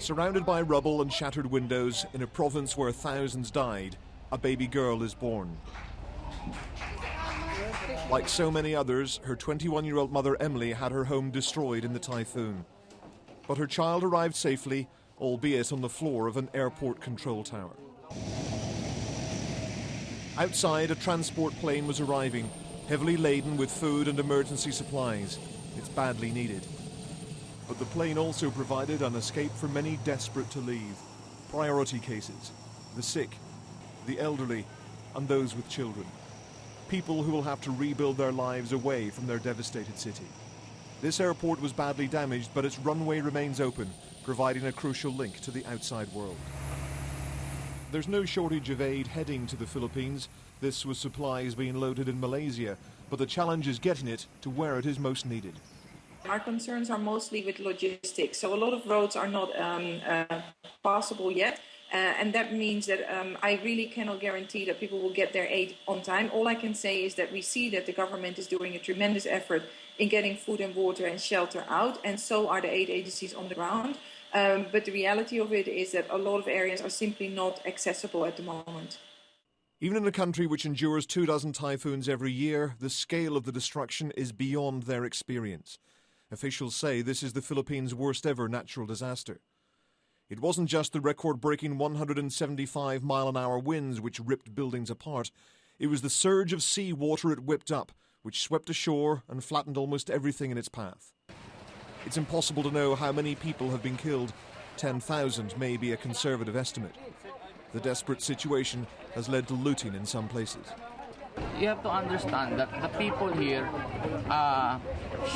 Surrounded by rubble and shattered windows in a province where thousands died, a baby girl is born. Like so many others, her 21-year-old mother Emily had her home destroyed in the typhoon. But her child arrived safely, albeit on the floor of an airport control tower. Outside, a transport plane was arriving, heavily laden with food and emergency supplies. It's badly needed. But the plane also provided an escape for many desperate to leave. Priority cases, the sick, the elderly, and those with children. People who will have to rebuild their lives away from their devastated city. This airport was badly damaged, but its runway remains open, providing a crucial link to the outside world. There's no shortage of aid heading to the Philippines. This was supplies being loaded in Malaysia, but the challenge is getting it to where it is most needed. Our concerns are mostly with logistics. So a lot of roads are not passable yet. And that means that I really cannot guarantee that people will get their aid on time. All I can say is that we see that the government is doing a tremendous effort in getting food and water and shelter out, and so are the aid agencies on the ground. But the reality of it is that a lot of areas are simply not accessible at the moment. Even in a country which endures 24 typhoons every year, the scale of the destruction is beyond their experience. Officials say this is the Philippines' worst ever natural disaster. It wasn't just the record-breaking 175-mile-an-hour winds which ripped buildings apart. It was the surge of sea water it whipped up, which swept ashore and flattened almost everything in its path. It's impossible to know how many people have been killed. 10,000 may be a conservative estimate. The desperate situation has led to looting in some places. You have to understand that the people here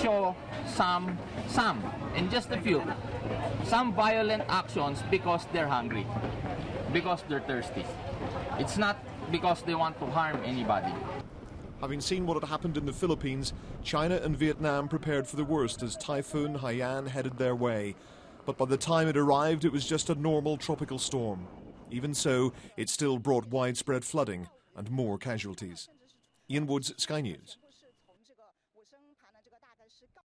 show some, and just a few, some violent actions because they're hungry, because they're thirsty. It's not because they want to harm anybody. Having seen what had happened in the Philippines, China and Vietnam prepared for the worst as Typhoon Haiyan headed their way. But by the time it arrived, it was just a normal tropical storm. Even so, it still brought widespread flooding and more casualties. Ian Woods, Sky News.